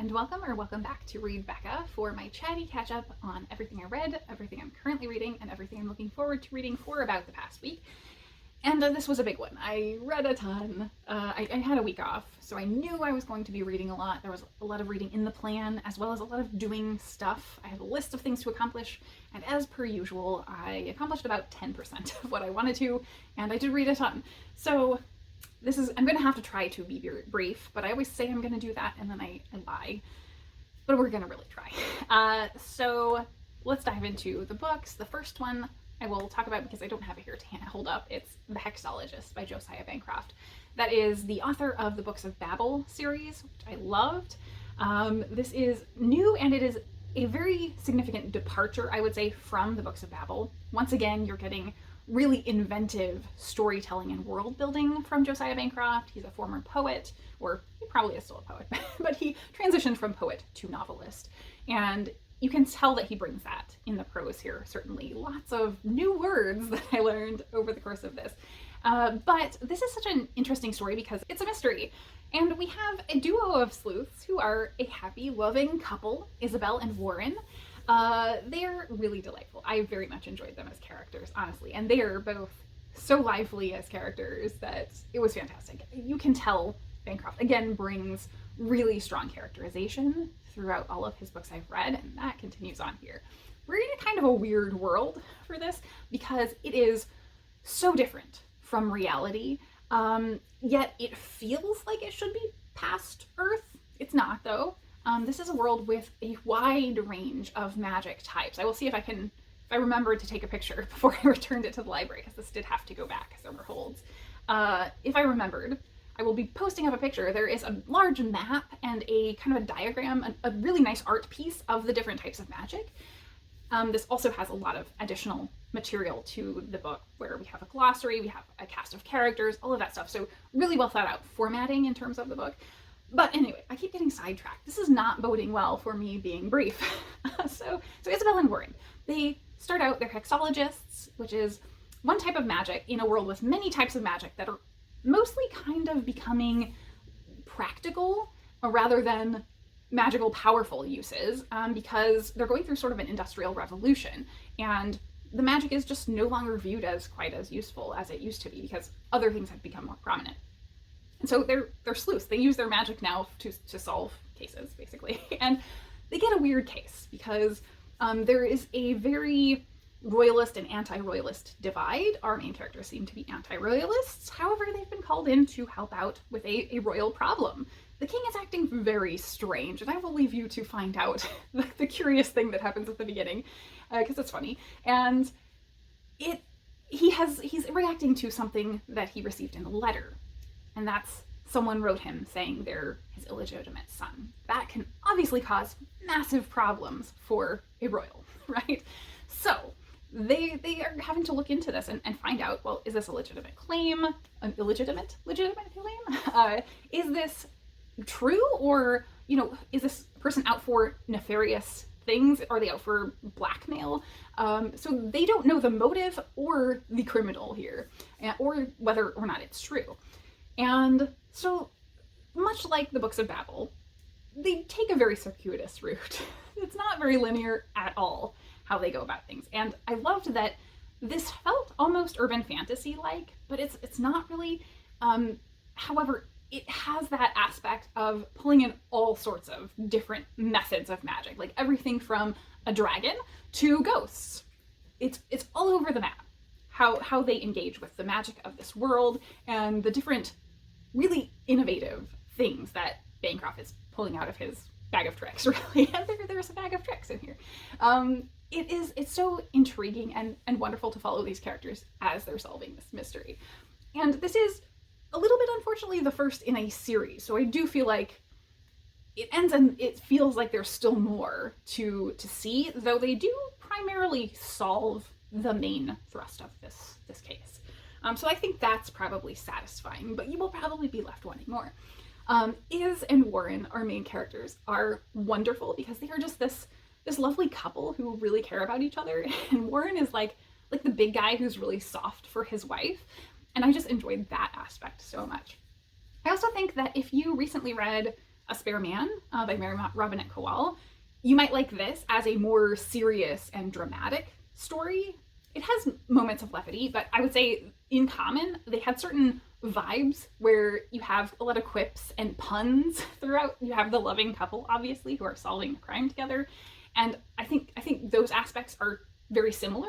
and welcome back to Read Becca for my chatty catch-up on everything I read, everything I'm currently reading, and everything I'm looking forward to reading for about the past week. And this was a big one. I read a ton. I had a week off, so I knew I was going to be reading a lot. There was a lot of reading in the plan, as well as a lot of doing stuff. I had a list of things to accomplish, and as per usual, I accomplished about 10% of what I wanted to, and I did read a ton. So I'm going to have to try to be brief, but I always say I'm going to do that, and then I lie. But we're going to really try. So let's dive into the books. The first one I will talk about because I don't have it here to hold up. It's The Hexologists by Josiah Bancroft. That is the author of the Books of Babel series, which I loved. This is new, and it is a very significant departure, I would say, from the Books of Babel. Once again, you're getting really inventive storytelling and world building from Josiah Bancroft. He's a former poet, or he probably is still a poet, but he transitioned from poet to novelist. And you can tell that he brings that in the prose here, certainly. Lots of new words that I learned over the course of this. But this is such an interesting story because it's a mystery. And we have a duo of sleuths who are a happy, loving couple, Isabel and Warren. They're really delightful. I very much enjoyed them as characters, honestly. And they are both so lively as characters that it was fantastic. You can tell Bancroft, again, brings really strong characterization throughout all of his books I've read, and that continues on here. We're in a kind of a weird world for this because it is so different from reality, yet it feels like it should be past Earth. It's not, though. This is a world with a wide range of magic types. I will see if I remembered to take a picture before I returned it to the library, because this did have to go back because there were holds. If I remembered, I will be posting up a picture. There is a large map and a kind of a diagram, a really nice art piece of the different types of magic. This also has a lot of additional material to the book, where we have a glossary, we have a cast of characters, all of that stuff. So really well thought out formatting in terms of the book. But anyway, I keep getting sidetracked. This is not boding well for me being brief. So Isabel and Warren, they start out, they're hexologists, which is one type of magic in a world with many types of magic that are mostly kind of becoming practical rather than magical powerful uses, because they're going through sort of an industrial revolution, and the magic is just no longer viewed as quite as useful as it used to be because other things have become more prominent. And so they're sleuths. They use their magic now to solve cases, basically. And they get a weird case because there is a very royalist and anti-royalist divide. Our main characters seem to be anti-royalists. However, they've been called in to help out with a royal problem. The king is acting very strange, and I will leave you to find out the curious thing that happens at the beginning, because it's funny. And he's reacting to something that he received in a letter. And that's someone wrote him saying they're his illegitimate son. That can obviously cause massive problems for a royal, right? So they are having to look into this and find out, well, is this a legitimate claim? An illegitimate claim? Is this true? Or, is this person out for nefarious things? Are they out for blackmail? So they don't know the motive or the criminal here, or whether or not it's true. And so, much like the Books of Babel, they take a very circuitous route. It's not very linear at all how they go about things. And I loved that this felt almost urban fantasy-like, but it's not really. However, it has that aspect of pulling in all sorts of different methods of magic, like everything from a dragon to ghosts. It's all over the map how they engage with the magic of this world and the different really innovative things that Bancroft is pulling out of his bag of tricks, really. And there's a bag of tricks in here. It's so intriguing and wonderful to follow these characters as they're solving this mystery. And this is a little bit, unfortunately, the first in a series. So I do feel like it ends and it feels like there's still more to see, though they do primarily solve the main thrust of this case. So I think that's probably satisfying, but you will probably be left wanting more. Is and Warren, our main characters, are wonderful because they are just this lovely couple who really care about each other. And Warren is like the big guy who's really soft for his wife. And I just enjoyed that aspect so much. I also think that if you recently read A Spare Man by Mary Robinette Kowal, you might like this as a more serious and dramatic story. It has moments of levity, but I would say in common, they had certain vibes where you have a lot of quips and puns throughout. You have the loving couple, obviously, who are solving a crime together. And I think those aspects are very similar.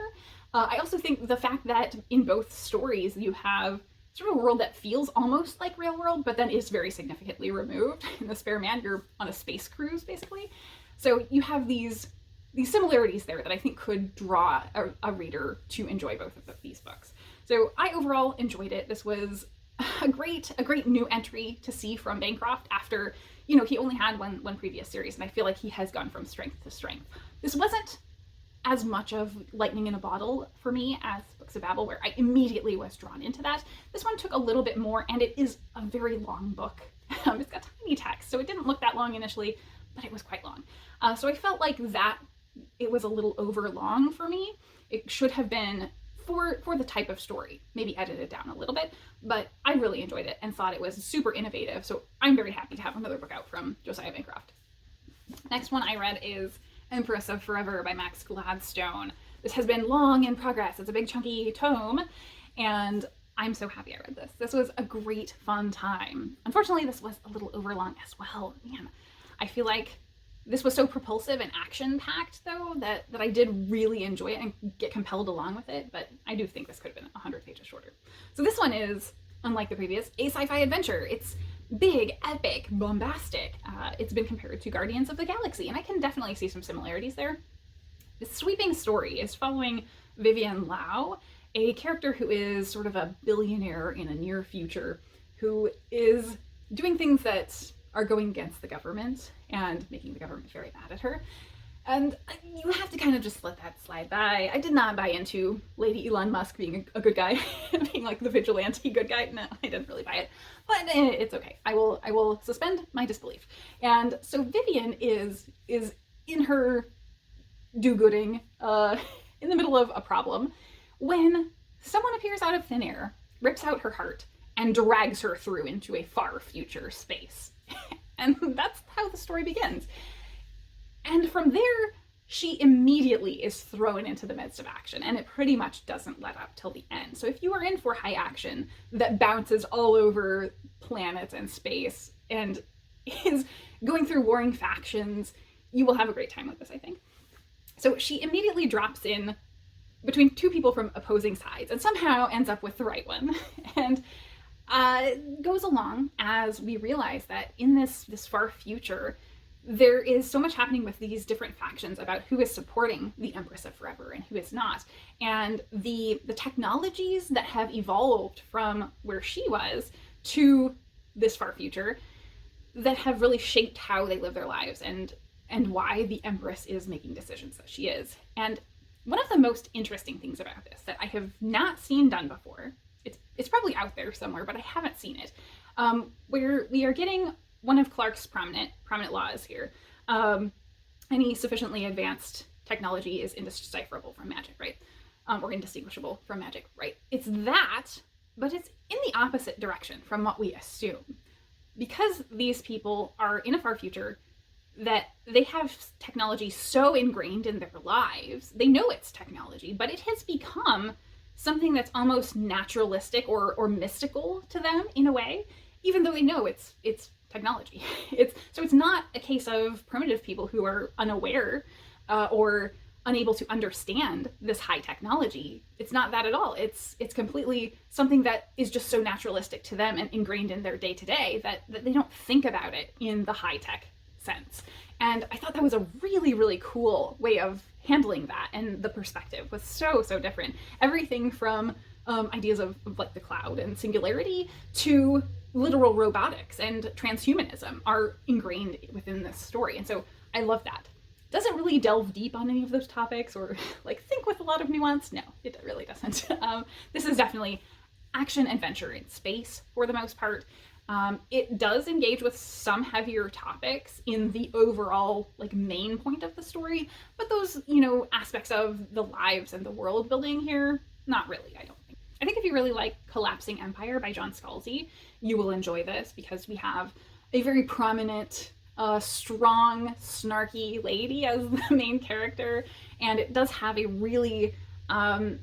I also think the fact that in both stories you have sort of a world that feels almost like real world, but then is very significantly removed. In The Spare Man, you're on a space cruise, basically. So you have these similarities there that I think could draw a reader to enjoy both of these books. So I overall enjoyed it. This was a great new entry to see from Bancroft after, you know, he only had one previous series, and I feel like he has gone from strength to strength. This wasn't as much of lightning in a bottle for me as Books of Babel, where I immediately was drawn into that. This one took a little bit more, and it is a very long book. It's got tiny text, so it didn't look that long initially, but it was quite long. So I felt like that it was a little over long for me. It should have been for the type of story, maybe edited down a little bit, but I really enjoyed it and thought it was super innovative. So I'm very happy to have another book out from Josiah Bancroft. Next one I read is Empress of Forever by Max Gladstone. This has been long in progress. It's a big chunky tome, and I'm so happy I read this. This was a great fun time. Unfortunately, this was a little overlong as well. Man, I feel like this was so propulsive and action-packed, though, that I did really enjoy it and get compelled along with it, but I do think this could have been 100 pages shorter. So this one is, unlike the previous, a sci-fi adventure. It's big, epic, bombastic. It's been compared to Guardians of the Galaxy, and I can definitely see some similarities there. This sweeping story is following Vivian Lau, a character who is sort of a billionaire in a near future, who is doing things that are going against the government and making the government very mad at her. And you have to kind of just let that slide by. I did not buy into Lady Elon Musk being a good guy, being like the vigilante good guy. No, I didn't really buy it, but it's okay. I will suspend my disbelief. And so Vivian is in her do-gooding in the middle of a problem when someone appears out of thin air, rips out her heart, and drags her through into a far future space. And that's how the story begins. And from there, she immediately is thrown into the midst of action, and it pretty much doesn't let up till the end. So if you are in for high action that bounces all over planets and space and is going through warring factions, you will have a great time with this, I think. So she immediately drops in between two people from opposing sides and somehow ends up with the right one. And goes along as we realize that in this far future, there is so much happening with these different factions about who is supporting the Empress of Forever and who is not. And the technologies that have evolved from where she was to this far future that have really shaped how they live their lives and why the Empress is making decisions that she is. And one of the most interesting things about this that I have not seen done before, it's probably out there somewhere, but I haven't seen it, where we are getting one of Clarke's prominent laws here. Any sufficiently advanced technology is indecipherable from magic, right? Or indistinguishable from magic, right? It's that, but it's in the opposite direction from what we assume. Because these people are in a far future that they have technology so ingrained in their lives, they know it's technology, but it has become something that's almost naturalistic or mystical to them in a way, even though they know it's technology. So it's not a case of primitive people who are unaware or unable to understand this high technology. It's not that at all. It's completely something that is just so naturalistic to them and ingrained in their day-to-day that they don't think about it in the high-tech sense. And I thought that was a really, really cool way of handling that, and the perspective was so different. Everything from ideas of like the cloud and singularity to literal robotics and transhumanism are ingrained within this story. And so I love that. Doesn't really delve deep on any of those topics or like think with a lot of nuance. No, it really doesn't. This is definitely action adventure in space for the most part. It does engage with some heavier topics in the overall like main point of the story, but those, aspects of the lives and the world building here, not really, I don't think. I think if you really like Collapsing Empire by John Scalzi, you will enjoy this because we have a very prominent a strong, snarky lady as the main character, and it does have a really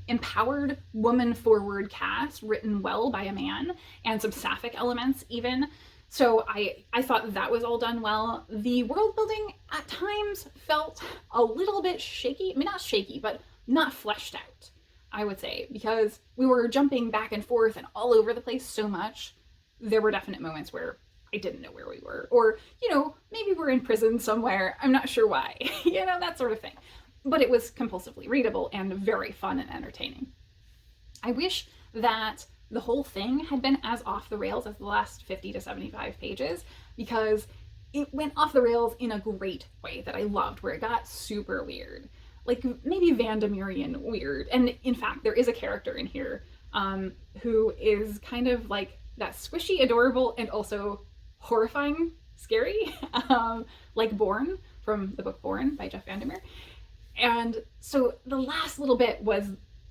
empowered, woman-forward cast written well by a man, and some sapphic elements even. So I thought that was all done well. The world building at times felt a little bit shaky. I mean, not shaky, but not fleshed out, I would say, because we were jumping back and forth and all over the place so much. There were definite moments where I didn't know where we were, or, you know, maybe we're in prison somewhere. I'm not sure why, you know, that sort of thing. But it was compulsively readable and very fun and entertaining. I wish that the whole thing had been as off the rails as the last 50 to 75 pages, because it went off the rails in a great way that I loved, where it got super weird. Like maybe Vandemirian weird. And in fact, there is a character in here who is kind of like that squishy, adorable, and also horrifying, scary, like Born from the book Born by Jeff Vandermeer. And so the last little bit was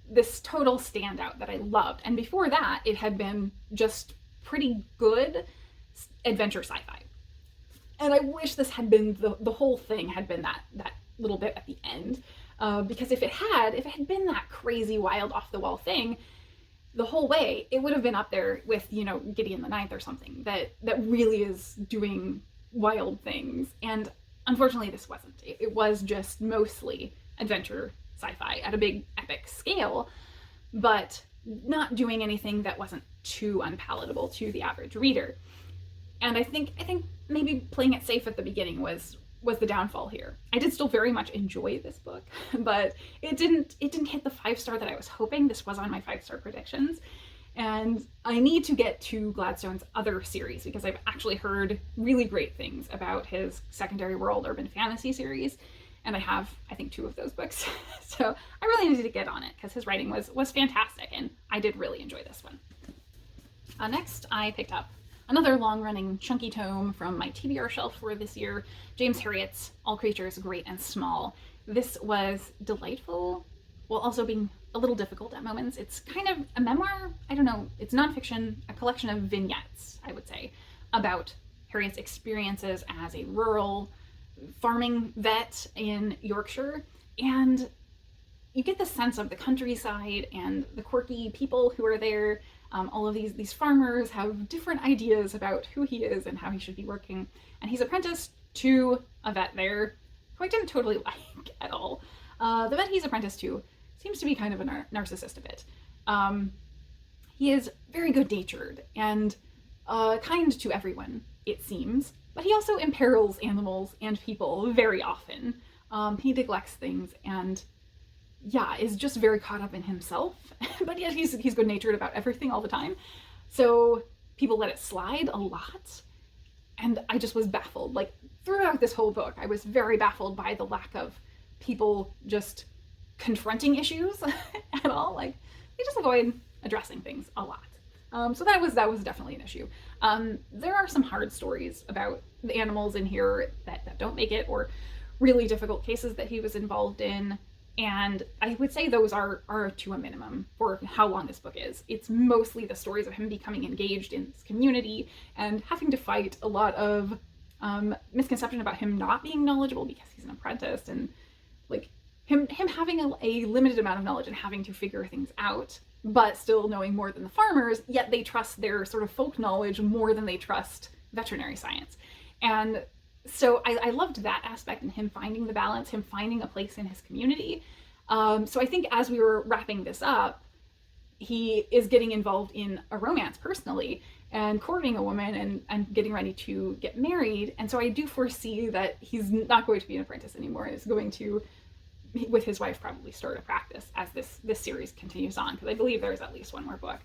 this total standout that I loved. And before that, it had been just pretty good adventure sci-fi. And I wish this had been, the whole thing had been that little bit at the end. Because if it had been that crazy, wild, off-the-wall thing the whole way, it would have been up there with, you know, Gideon the Ninth or something that really is doing wild things. And unfortunately, this wasn't. It was just mostly adventure sci-fi at a big epic scale, but not doing anything that wasn't too unpalatable to the average reader. And I think maybe playing it safe at the beginning was the downfall here. I did still very much enjoy this book, but it didn't hit the 5-star that I was hoping. This was on my 5-star predictions. And I need to get to Gladstone's other series, because I've actually heard really great things about his Secondary World urban fantasy series. And I have, I think, 2 of those books. So I really needed to get on it, because his writing was fantastic, and I did really enjoy this one. Next, I picked up another long-running chunky tome from my TBR shelf for this year, James Herriot's All Creatures Great and Small. This was delightful, while also being a little difficult at moments. It's kind of a memoir, I don't know, it's nonfiction, a collection of vignettes, I would say, about Herriot's experiences as a rural farming vet in Yorkshire. And you get the sense of the countryside and the quirky people who are there. All of these farmers have different ideas about who he is and how he should be working. And he's apprenticed to a vet there who I didn't totally like at all. The vet he's apprenticed to seems to be kind of a narcissist a bit. He is very good-natured and kind to everyone, it seems, but he also imperils animals and people very often. He neglects things and, yeah, is just very caught up in himself, but yet he's good-natured about everything all the time. So people let it slide a lot, and I just was baffled. Like, throughout this whole book, I was very baffled by the lack of people just confronting issues at all. Like, they just avoid addressing things a lot. So that was definitely an issue. There are some hard stories about the animals in here that don't make it, or really difficult cases that he was involved in. And I would say those are to a minimum for how long this book is. It's mostly the stories of him becoming engaged in this community and having to fight a lot of misconception about him not being knowledgeable because he's an apprentice, and like him having a limited amount of knowledge and having to figure things out, but still knowing more than the farmers, yet they trust their sort of folk knowledge more than they trust veterinary science. And so I loved that aspect, and him finding the balance, him finding a place in his community. So I think as we were wrapping this up, he is getting involved in a romance personally and courting a woman and getting ready to get married. And so I do foresee that he's not going to be an apprentice anymore and is going to, with his wife, probably start a practice as this series continues on, because I believe there's at least one more book.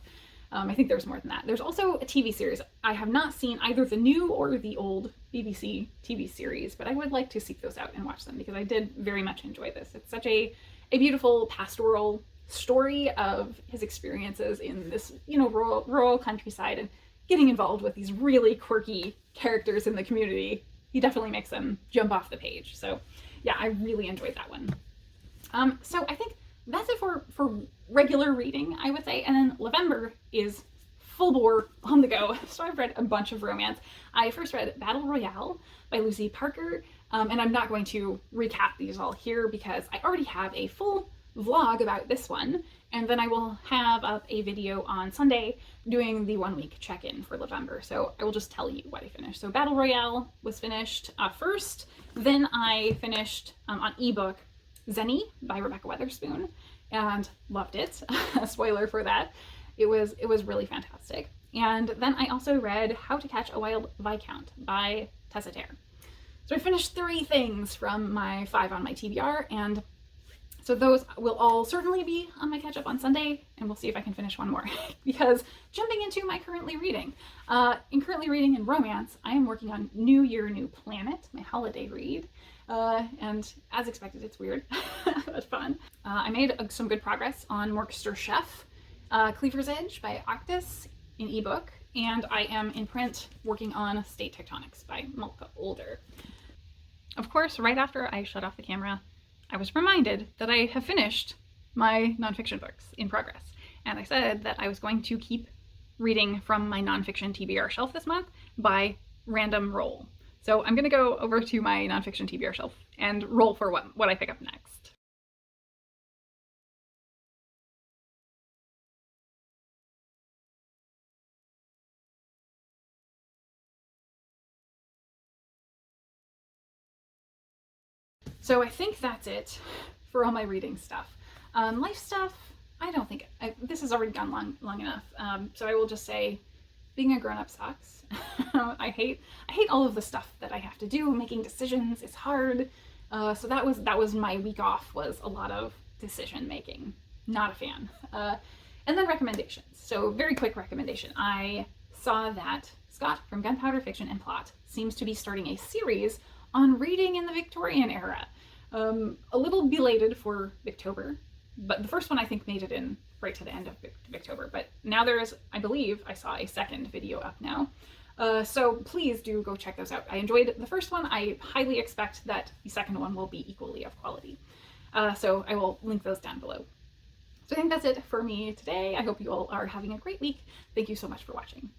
I think there's more than that. There's also a TV series. I have not seen either the new or the old BBC TV series, but I would like to seek those out and watch them, because I did very much enjoy this. It's such a beautiful pastoral story of his experiences in this, you know, rural countryside, and getting involved with these really quirky characters in the community. He definitely makes them jump off the page. So yeah, I really enjoyed that one. So I think that's it for regular reading, I would say. And then Lovember is full bore on the go. So I've read a bunch of romance. I first read Battle Royale by Lucy Parker, and I'm not going to recap these all here because I already have a full vlog about this one, and then I will have up a video on Sunday doing the 1 week check-in for Lovember. So I will just tell you what I finished. So Battle Royale was finished first, then I finished on ebook Xeni by Rebecca Weatherspoon and loved it. Spoiler for that. It was really fantastic. And then I also read How to Catch a Wild Viscount by Tessa Dare. So I finished 3 things from my 5 on my TBR, and so those will all certainly be on my catch up on Sunday, and we'll see if I can finish one more. Because jumping into my currently reading. In currently reading in romance, I am working on New Year, New Planet, my holiday read. And as expected, it's weird, but fun. I made some good progress on Morcster Chef, Cleaver's Edge by Actus in ebook, and I am in print working on State Tectonics by Malka Older. Of course, right after I shut off the camera, I was reminded that I have finished my nonfiction books in progress. And I said that I was going to keep reading from my nonfiction TBR shelf this month by random roll. So I'm going to go over to my nonfiction TBR shelf and roll for what I pick up next. So I think that's it for all my reading stuff. Life stuff, I don't think, this has already gone long enough. So I will just say, being a grown-up sucks. I hate all of the stuff that I have to do. Making decisions is hard. So that was my week off, was a lot of decision making. Not a fan. And then recommendations. So very quick recommendation. I saw that Scott from Gunpowder Fiction and Plot seems to be starting a series on reading in the Victorian era. A little belated for Victober, but the first one I think made it in right to the end of Victober. But now there's, I believe, I saw a second video up now. So please do go check those out. I enjoyed the first one. I highly expect that the second one will be equally of quality. So I will link those down below. So I think that's it for me today. I hope you all are having a great week. Thank you so much for watching.